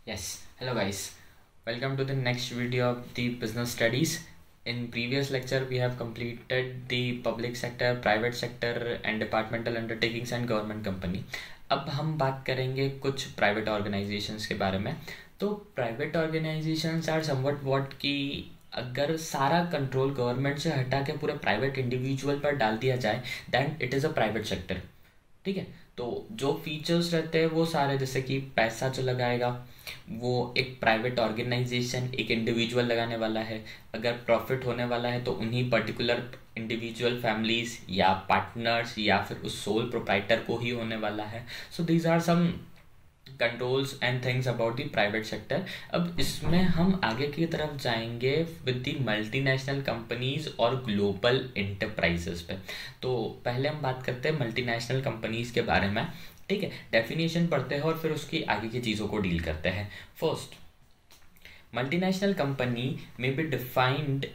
Yes, hello guys. Welcome to the next video of the business studies. In previous lecture, we have completed the public sector, private sector and departmental undertakings and government company. अब हम बात करेंगे कुछ private organizations के बारे में. तो private organizations are somewhat what कि अगर सारा कंट्रोल गवर्नमेंट से हटा के पूरे प्राइवेट इंडिविजुअल पर डाल दिया जाए then it is a private sector. ठीक है, तो जो फीचर्स रहते हैं वो सारे, जैसे कि पैसा जो लगाएगा वो एक प्राइवेट ऑर्गेनाइजेशन, एक इंडिविजुअल लगाने वाला है. अगर प्रॉफिट होने वाला है तो उन्हीं पर्टिकुलर इंडिविजुअल फैमिलीज या पार्टनर्स या फिर उस सोल प्रोप्राइटर को ही होने वाला है. So these are some controls and things about the private sector. अब इसमें हम आगे की तरफ जाएंगे विद द मल्टीनेशनल कंपनीज और ग्लोबल एंटरप्राइजेस पे. तो पहले हम बात करते हैं मल्टीनेशनल कंपनीज के बारे में. ठीक है, डेफिनेशन पढ़ते हैं और फिर उसकी आगे की चीज़ों को डील करते हैं. फर्स्ट, मल्टीनेशनल कंपनी में be defined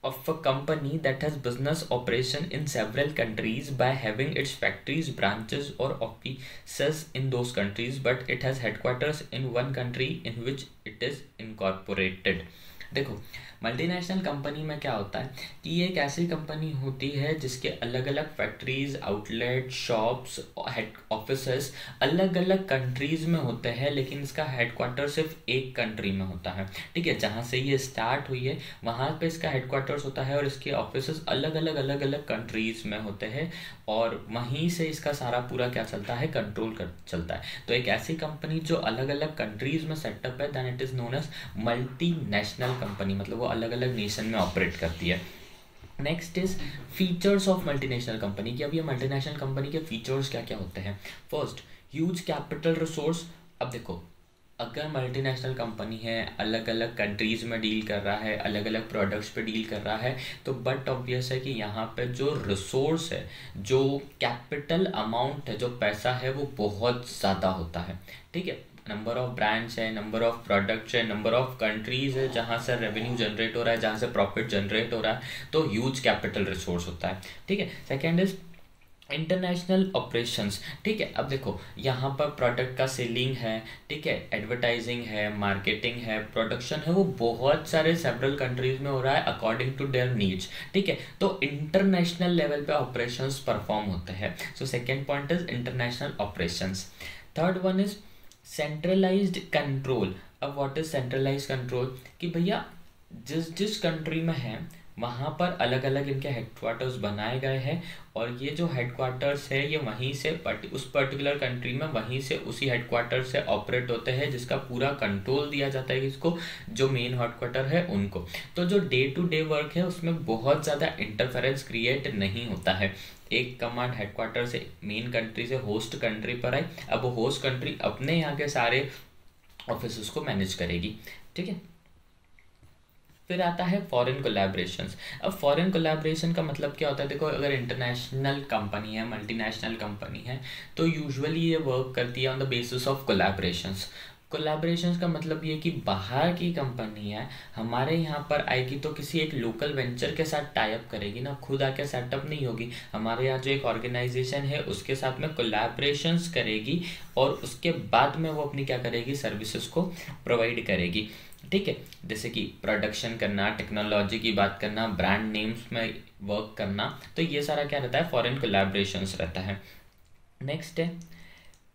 of a company that has business operation in several countries by having its factories, branches or offices in those countries, but it has headquarters in one country in which it is incorporated. देखो, multinational company में क्या होता है कि ये एक ऐसी company होती है जिसके अलग अलग factories, outlet, shops, head offices अलग अलग कंट्रीज में होते हैं, लेकिन इसका हेडक्वार्टर सिर्फ एक कंट्री में होता है. ठीक है, जहाँ से ये स्टार्ट हुई है वहाँ पे इसका हेडक्वार्टर्स होता है और इसके ऑफिसेस अलग अलग कंट्रीज में होते हैं और वहीं से इसका सारा पूरा क्या चलता है, कंट्रोल कर चलता है. तो एक ऐसी कंपनी जो अलग अलग कंट्रीज में सेटअप है, then it is known as multinational company, मतलब वो अलग अलग नेशन में ऑपरेट करती है. Next is features of multinational company. कि अब ये मल्टीनेशनल कंपनी के फीचर्स क्या क्या होते हैं. First, huge capital resource. अब देखो, अगर मल्टीनेशनल कंपनी है, अलग अलग कंट्रीज़ में डील कर रहा है, अलग अलग प्रोडक्ट्स पे डील कर रहा है, तो बट ऑब्वियस है कि यहाँ पे जो रिसोर्स है, जो कैपिटल अमाउंट है, जो पैसा है, वो बहुत ज़्यादा होता है. ठीक है, नंबर ऑफ ब्रांड्स है, नंबर ऑफ प्रोडक्ट्स है, नंबर ऑफ कंट्रीज़ है जहाँ से रेवेन्यू जनरेट हो रहा है, जहाँ से प्रॉफिट जनरेट हो रहा है, तो ह्यूज कैपिटल रिसोर्स होता है. ठीक है, सेकेंड इज इंटरनेशनल ऑपरेशंस. ठीक है, अब देखो यहाँ पर प्रोडक्ट का सेलिंग है, ठीक है, एडवर्टाइजिंग है, मार्केटिंग है, प्रोडक्शन है, वो बहुत सारे सेवरल कंट्रीज में हो रहा है अकॉर्डिंग टू देयर नीड्स. ठीक है, तो इंटरनेशनल लेवल पे ऑपरेशंस परफॉर्म होते हैं. So second point is international operations. Third one is centralised control. अब व्हाट इज सेंट्रलाइज्ड कंट्रोल? कि भैया जिस जिस कंट्री में है वहाँ पर अलग अलग इनके हेडक्वार्टर्स बनाए गए हैं और ये जो हेडक्वार्टर्स है ये वहीं से उस पर्टिकुलर कंट्री में वहीं से उसी हेडक्वार्टर से ऑपरेट होते हैं, जिसका पूरा कंट्रोल दिया जाता है इसको, जो मेन हेडक्वार्टर है उनको. तो जो डे टू डे वर्क है उसमें बहुत ज़्यादा इंटरफेरेंस क्रिएट नहीं होता है. एक कमांड हेडक्वार्टर से मेन कंट्री से होस्ट कंट्री पर आई, अब वो होस्ट कंट्री अपने यहाँ के सारे ऑफिस को मैनेज करेगी. ठीक है, फिर आता है फॉरेन कोलैबोरेशंस. अब फॉरेन कोलैबोरेशन का मतलब क्या होता है? देखो, अगर इंटरनेशनल कंपनी है, मल्टीनेशनल कंपनी है, तो यूजुअली ये वर्क करती है on the basis of collaborations. Collaborations का मतलब ये कि बाहर की कंपनी है हमारे यहाँ पर आएगी तो किसी एक लोकल वेंचर के साथ टाई अप करेगी ना, खुद आके सेटअप नहीं होगी. हमारे यहाँ जो एक ऑर्गेनाइजेशन है उसके साथ में कोलैबोरेशंस करेगी और उसके बाद में वो अपनी क्या करेगी, सर्विसेज को प्रोवाइड करेगी. ठीक है, जैसे कि प्रोडक्शन करना, टेक्नोलॉजी की बात करना, ब्रांड नेम्स में वर्क करना, तो ये सारा क्या रहता है, फॉरेन कोलैबोरेशंस रहता है. नेक्स्ट है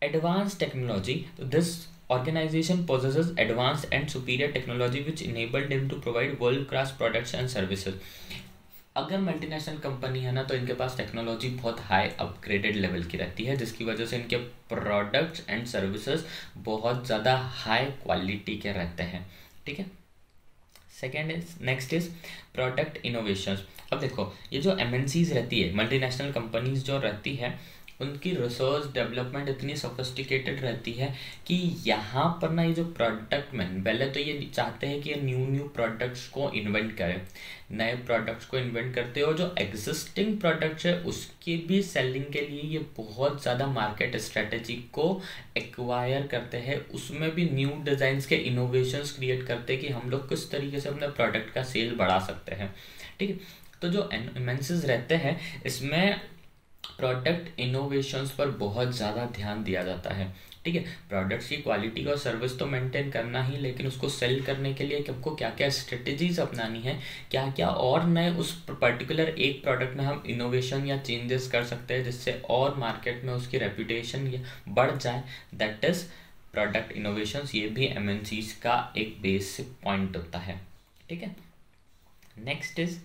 एडवांस टेक्नोलॉजी. तो this organization possesses advanced and superior technology which enable them to provide world class products and services. अगर मल्टीनेशनल कंपनी है ना तो इनके पास टेक्नोलॉजी बहुत हाई अपग्रेडेड लेवल की रहती है, जिसकी वजह से इनके प्रोडक्ट्स एंड सर्विसेज बहुत ज़्यादा हाई क्वालिटी के रहते हैं. ठीक है, second is next is product innovations. अब देखो, ये जो एमएनसीज रहती है, मल्टीनेशनल कंपनीज जो रहती है, उनकी रिसर्च डेवलपमेंट इतनी सोफिस्टिकेटेड रहती है कि यहाँ पर ना ये जो प्रोडक्ट में पहले तो ये चाहते हैं कि ये न्यू प्रोडक्ट्स को इन्वेंट करें, नए प्रोडक्ट्स को इन्वेंट करते हो. जो एग्जिस्टिंग प्रोडक्ट्स है उसकी भी सेलिंग के लिए ये बहुत ज़्यादा मार्केट स्ट्रेटेजी को एक्वायर करते हैं, उसमें भी न्यू डिज़ाइंस के इनोवेशंस क्रिएट करते हैं कि हम लोग किस तरीके से अपने प्रोडक्ट का सेल बढ़ा सकते हैं. ठीक है, तो जो एमएनसीज रहते हैं इसमें प्रोडक्ट इनोवेशंस पर बहुत ज़्यादा ध्यान दिया जाता है. ठीक है। प्रोडक्ट्स की क्वालिटी और सर्विस तो मेंटेन करना ही, लेकिन उसको सेल करने के लिए हमको क्या क्या स्ट्रेटजीज अपनानी है, क्या क्या और नए उस पर्टिकुलर एक प्रोडक्ट में हम इनोवेशन या चेंजेस कर सकते हैं जिससे और मार्केट में उसकी रेपुटेशन बढ़ जाए, दैट इज प्रोडक्ट इनोवेशंस। ये भी एमएनसीज का एक बेसिक पॉइंट होता है, ठीक है। Next is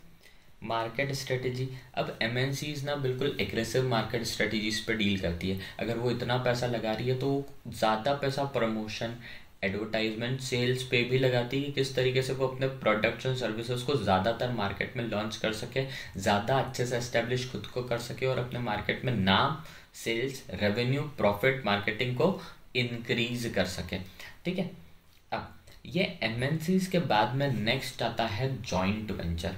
market strategy. अब एमएनसीज ना बिल्कुल एग्रेसिव मार्केट स्ट्रेटजीज पे डील करती है। अगर वो इतना पैसा लगा रही है तो ज़्यादा पैसा प्रमोशन, एडवर्टाइजमेंट, सेल्स पे भी लगाती है कि किस तरीके से वो अपने प्रोडक्ट्स और सर्विसेज को ज़्यादातर मार्केट में लॉन्च कर सके, ज़्यादा अच्छे से एस्टेब्लिश खुद को कर सके और अपने मार्केट में नाम, सेल्स, रेवेन्यू, प्रॉफिट, मार्केटिंग को इंक्रीज कर सके, ठीक है। अब ये एमएनसीज के बाद में नेक्स्ट आता है जॉइंट वेंचर।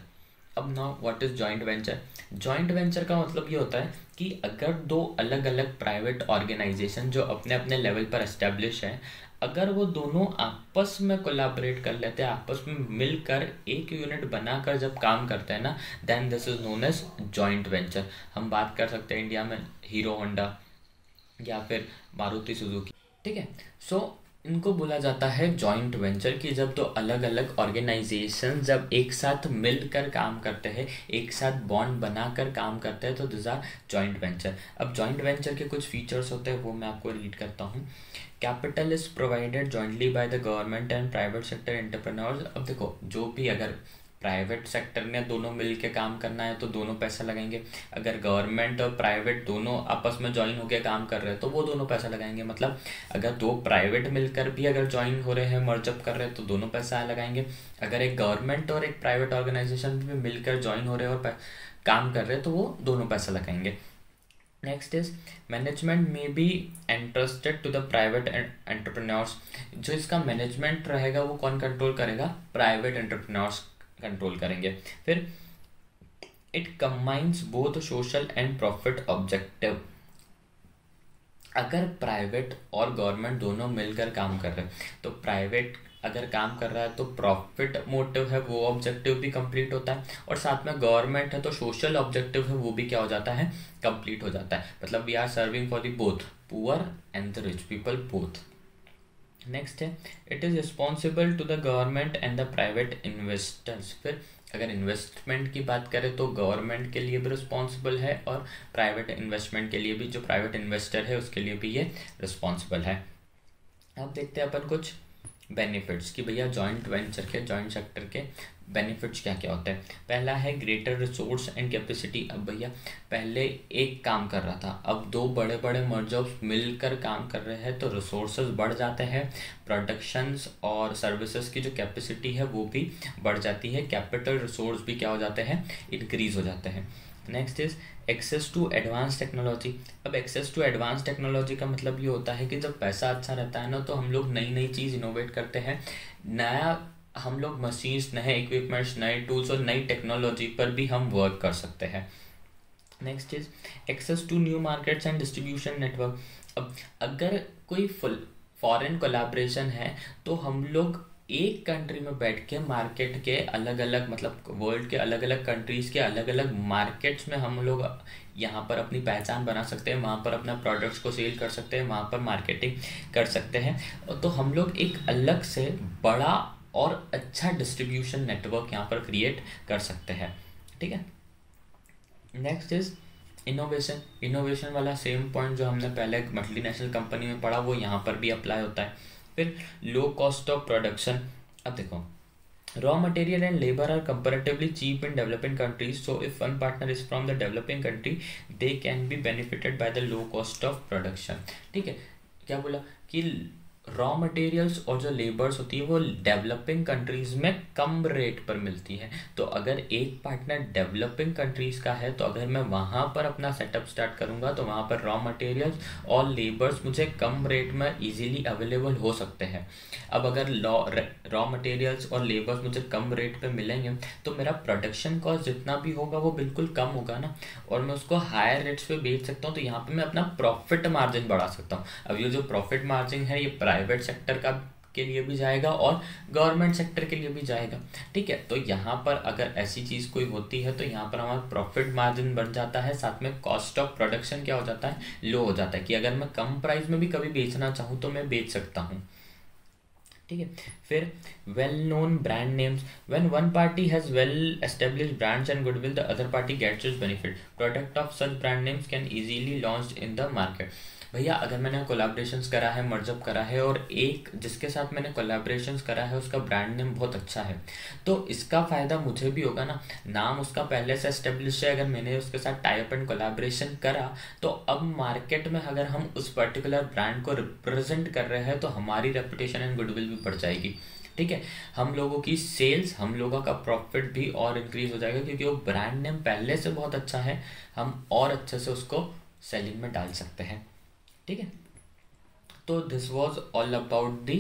अब now what is joint venture? Joint venture का मतलब ये होता है कि अगर दो अलग अलग प्राइवेट ऑर्गेनाइजेशन जो अपने अपने लेवल पर एस्टेब्लिश हैं, अगर वो दोनों आपस में कोलैबोरेट कर लेते हैं, आपस में मिलकर एक यूनिट बनाकर जब काम करते हैं ना, then this is known as joint venture. हम बात कर सकते हैं इंडिया में हीरो होंडा या फिर मारुति सुजुकी, ठीक है। सो इनको बोला जाता है जॉइंट वेंचर कि जब दो अलग अलग ऑर्गेनाइजेशन जब एक साथ मिलकर काम करते हैं, एक साथ बॉन्ड बनाकर काम करते हैं, तो दिस आर जॉइंट वेंचर। अब जॉइंट वेंचर के कुछ फीचर्स होते हैं, वो मैं आपको रीड करता हूँ। Capital is provided jointly by the government and private sector entrepreneurs. अब देखो, जो भी अगर प्राइवेट सेक्टर ने दोनों मिल के काम करना है तो दोनों पैसा लगाएंगे, अगर गवर्नमेंट और प्राइवेट दोनों आपस में ज्वाइन होकर काम कर रहे हैं तो वो दोनों पैसा लगाएंगे। मतलब अगर दो प्राइवेट मिलकर भी अगर ज्वाइन हो रहे हैं, मर्जअप कर रहे हैं, तो दोनों पैसा लगाएंगे। अगर एक गवर्नमेंट और एक प्राइवेट ऑर्गेनाइजेशन भी मिलकर ज्वाइन हो रहे हैं और काम कर रहे हैं तो वो दोनों पैसा लगाएंगे। नेक्स्ट इज मैनेजमेंट में be entrusted to the private entrepreneurs. जो इसका मैनेजमेंट रहेगा वो कौन कंट्रोल करेगा? प्राइवेट एंटरप्रेन्योर्स कंट्रोल करेंगे। फिर it combines both social and profit objective. अगर प्राइवेट और गवर्नमेंट दोनों मिलकर काम कर रहे हैं तो प्राइवेट अगर काम कर रहा है तो प्रॉफिट मोटिव है वो ऑब्जेक्टिव भी कंप्लीट होता है, और साथ में गवर्नमेंट है तो सोशल ऑब्जेक्टिव है वो भी क्या हो जाता है? कंप्लीट हो जाता है। मतलब we are serving for the both poor and the rich people both. Next है it is responsible to the government and the private investors. फिर अगर इन्वेस्टमेंट की बात करें तो गवर्नमेंट के लिए भी रिस्पॉन्सिबल है और प्राइवेट इन्वेस्टमेंट के लिए भी, जो प्राइवेट इन्वेस्टर है उसके लिए भी ये रिस्पॉन्सिबल है। अब देखते हैं अपन कुछ बेनिफिट्स कि भैया जॉइंट वेंचर के, जॉइंट सेक्टर के बेनिफिट्स क्या क्या होते हैं। पहला है ग्रेटर रिसोर्स एंड कैपेसिटी। अब भैया पहले एक काम कर रहा था, अब दो बड़े बड़े मर्जर्स मिलकर काम कर रहे हैं तो रिसोर्सेज बढ़ जाते हैं, प्रोडक्शंस और सर्विसेज की जो कैपेसिटी है वो भी बढ़ जाती है, कैपिटल रिसोर्स भी क्या हो जाते हैं? इंक्रीज हो जाते हैं। Next is access to advance technology. अब एक्सेस टू एडवांस टेक्नोलॉजी का मतलब ये होता है कि जब पैसा अच्छा रहता है ना तो हम लोग नई नई चीज़ इनोवेट करते हैं, नया हम लोग मशीन्स, नए इक्विपमेंट्स, नए टूल्स और नई टेक्नोलॉजी पर भी हम वर्क कर सकते हैं। Next is access to new markets and distribution network. अब अगर कोई फुल फॉरेन कोलैबोरेशन है तो हम लोग एक कंट्री में बैठ के मार्केट के अलग अलग, मतलब वर्ल्ड के अलग अलग कंट्रीज़ के अलग अलग मार्केट्स में हम लोग यहाँ पर अपनी पहचान बना सकते हैं, वहाँ पर अपना प्रोडक्ट्स को सेल कर सकते हैं, वहाँ पर मार्केटिंग कर सकते हैं। तो हम लोग एक अलग से बड़ा और अच्छा डिस्ट्रीब्यूशन नेटवर्क यहाँ पर क्रिएट कर सकते हैं, ठीक है। Next is innovation. इनोवेशन वाला सेम पॉइंट जो हमने पहले मल्टीनेशनल कंपनी में पढ़ा वो यहाँ पर भी अप्लाई होता है। फिर लो कॉस्ट ऑफ प्रोडक्शन। अब देखो, raw material and labor are comparatively cheap in developing countries, so if one partner is from the developing country they can be benefited by the low cost of production। ठीक है, क्या बोला कि raw materials और जो labours होती है वो डेवलपिंग कंट्रीज़ में कम रेट पर मिलती है। तो अगर एक पार्टनर डेवलपिंग कंट्रीज़ का है तो अगर मैं वहाँ पर अपना सेटअप स्टार्ट करूँगा तो वहाँ पर रॉ मटेरियल्स और लेबर्स मुझे कम रेट में इजीली अवेलेबल हो सकते हैं। अब अगर रॉ मटेरियल्स और लेबर्स मुझे कम रेट पे मिलेंगे तो मेरा प्रोडक्शन कॉस्ट जितना भी होगा वो बिल्कुल कम होगा ना, और मैं उसको हायर रेट्स पे बेच सकता हूँ, तो यहाँ पे मैं अपना प्रॉफिट मार्जिन बढ़ा सकता हूँ। अब ये जो प्रॉफिट मार्जिन है ये प्राइवेट सेक्टर का के लिए भी जाएगा और गवर्नमेंट सेक्टर के लिए भी जाएगा। ठीक है, तो यहाँ पर अगर ऐसी चीज़ कोई होती है तो यहाँ पर हमारा प्रॉफिट मार्जिन बढ़ जाता है, साथ में कॉस्ट ऑफ प्रोडक्शन क्या हो जाता है, लो हो जाता है, कि अगर मैं कम प्राइस में भी कभी बेचना चाहूँ तो मैं बेच सकता हूँ। ठीक है, फिर well known brand names, when one party has well established brands and goodwill the other party gets its benefit, product of such brand names can easily launched in the market. भैया अगर मैंने कोलैबोरेशंस करा है, मर्जअप करा है, और एक जिसके साथ मैंने कोलैबोरेशंस करा है उसका ब्रांड नेम बहुत अच्छा है, तो इसका फ़ायदा मुझे भी होगा ना, नाम उसका पहले से एस्टेब्लिश है, अगर मैंने उसके साथ टाई अप एंड कोलैबोरेशन करा तो अब मार्केट में अगर हम उस पर्टिकुलर ब्रांड को रिप्रेजेंट कर रहे हैं तो हमारी रेपुटेशन एंड गुडविल भी बढ़ जाएगी। ठीक है, हम लोगों की सेल्स, हम लोगों का प्रॉफिट भी और इंक्रीज हो जाएगा, क्योंकि वो ब्रांड नेम पहले से बहुत अच्छा है, हम और अच्छे से उसको सेलिंग में डाल सकते हैं। ठीक है, तो this was all about the,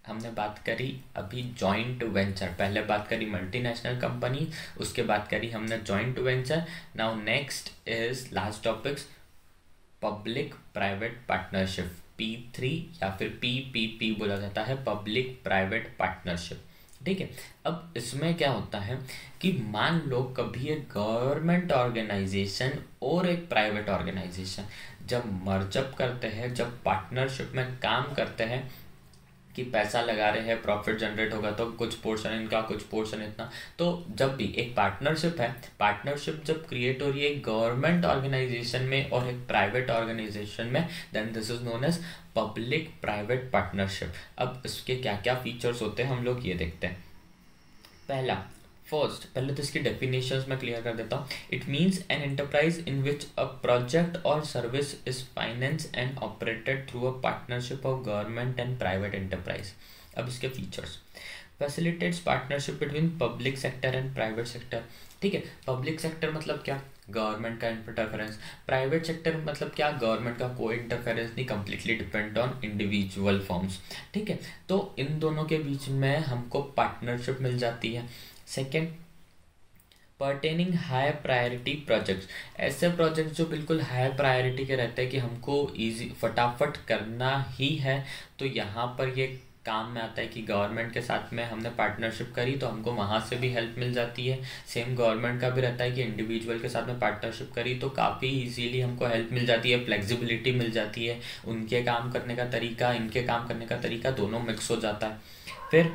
हमने बात करी अभी जॉइंट वेंचर, पहले बात करी मल्टीनेशनल कंपनी, उसके बाद करी हमने joint venture. Now next is last topics public private partnership, P3 या फिर PPP बोला जाता है, पब्लिक प्राइवेट पार्टनरशिप। ठीक है, अब इसमें क्या होता है कि मान लो कभी एक गवर्नमेंट ऑर्गेनाइजेशन और एक प्राइवेट ऑर्गेनाइजेशन जब मर्जअप करते हैं, जब पार्टनरशिप में काम करते हैं, कि पैसा लगा रहे हैं, प्रॉफिट जनरेट होगा तो कुछ पोर्शन इनका, कुछ पोर्शन इतना, तो जब भी एक पार्टनरशिप है, पार्टनरशिप जब क्रिएट हो रही है एक गवर्नमेंट ऑर्गेनाइजेशन में और एक प्राइवेट ऑर्गेनाइजेशन में, then this is known as public private partnership. अब इसके क्या क्या फीचर्स होते हैं हम लोग ये देखते हैं। पहले तो इसकी डेफिनेशंस में क्लियर कर देता हूँ। It means an enterprise in which a project और service is finance and operated through a partnership of government and private enterprise. अब इसके features, facilitates partnership between public sector and private sector. ठीक है, public sector मतलब क्या, government का interference, private sector मतलब क्या, गवर्नमेंट का कोई इंटरफेरेंस नहीं, completely depend on individual firms. ठीक है, तो इन दोनों के बीच में हमको पार्टनरशिप मिल जाती है। Second, pertaining high priority projects, ऐसे प्रोजेक्ट्स जो बिल्कुल हाई प्रायोरिटी के रहते हैं कि हमको इजी फटाफट करना ही है, तो यहाँ पर ये काम में आता है कि गवर्नमेंट के साथ में हमने पार्टनरशिप करी तो हमको वहाँ से भी हेल्प मिल जाती है। सेम गवर्नमेंट का भी रहता है कि इंडिविजुअल के साथ में पार्टनरशिप करी तो काफ़ी इजीली हमको हेल्प मिल जाती है, फ्लेक्सिबिलिटी मिल जाती है, उनके काम करने का तरीका, इनके काम करने का तरीका दोनों मिक्स हो जाता है। फिर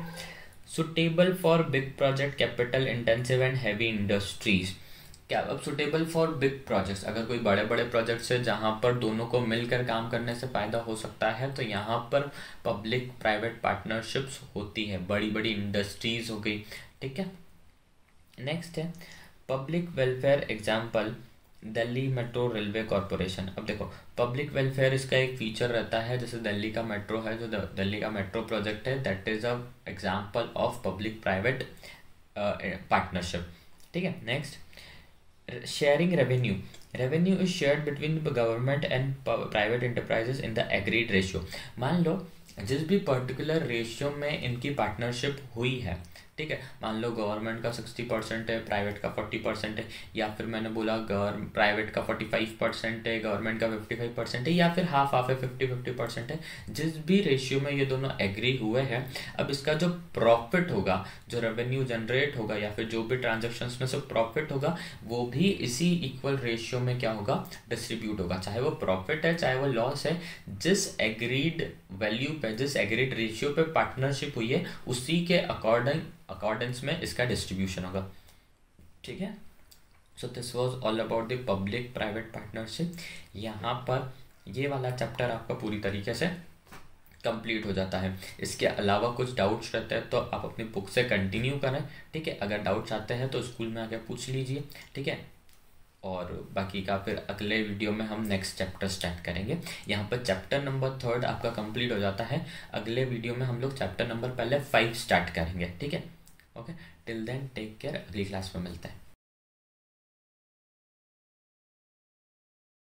suitable for big project, capital intensive and heavy industries. क्या, अब सुटेबल फॉर बिग प्रोजेक्ट्स, अगर कोई बड़े बड़े प्रोजेक्ट्स है जहाँ पर दोनों को मिलकर काम करने से फ़ायदा हो सकता है, तो यहाँ पर पब्लिक प्राइवेट पार्टनरशिप्स होती है, बड़ी बड़ी इंडस्ट्रीज हो गई। ठीक है, नेक्स्ट है public welfare, example Delhi metro railway corporation. अब देखो पब्लिक वेलफेयर इसका एक फीचर रहता है, जैसे दिल्ली का मेट्रो है, जो दिल्ली का मेट्रो प्रोजेक्ट है, that is a example of public private partnership. ठीक है, next sharing revenue, revenue is shared between government and private enterprises in the agreed ratio. मान लो जिस भी पर्टिकुलर रेशियो में इनकी पार्टनरशिप हुई है, ठीक है, मान लो गवर्नमेंट का 60% है, प्राइवेट का 40% है, या फिर मैंने बोला प्राइवेट का 45% है, गवर्नमेंट का 55% है, या फिर हाफ हाफ है, 50-50% है, जिस भी रेशियो में ये दोनों एग्री हुए हैं, अब इसका जो प्रॉफिट होगा, जो रेवेन्यू जनरेट होगा, या फिर जो भी ट्रांजेक्शन्स में से प्रॉफिट होगा, वो भी इसी इक्वल रेशियो में क्या होगा, डिस्ट्रीब्यूट होगा, चाहे वो प्रॉफिट है चाहे वो लॉस है, जिस एग्रीड वैल्यू पे, जिस एग्रीड रेशियो पे पार्टनरशिप हुई है, उसी के अकॉर्डेंस में इसका डिस्ट्रीब्यूशन होगा। ठीक है, so this was all about the public private partnership. यहाँ पर ये वाला चैप्टर आपका पूरी तरीके से कंप्लीट हो जाता है। इसके अलावा कुछ डाउट्स रहते हैं तो आप अपनी बुक से कंटिन्यू करें। ठीक है, अगर डाउट्स आते हैं तो स्कूल में आके पूछ लीजिए। ठीक है, और बाकी का फिर अगले वीडियो में हम नेक्स्ट चैप्टर स्टार्ट करेंगे। यहाँ पर चैप्टर नंबर 3 आपका कंप्लीट हो जाता है। अगले वीडियो में हम लोग चैप्टर नंबर पहले 5 स्टार्ट करेंगे। ठीक है, okay, till then take care, अगली क्लास में मिलते हैं।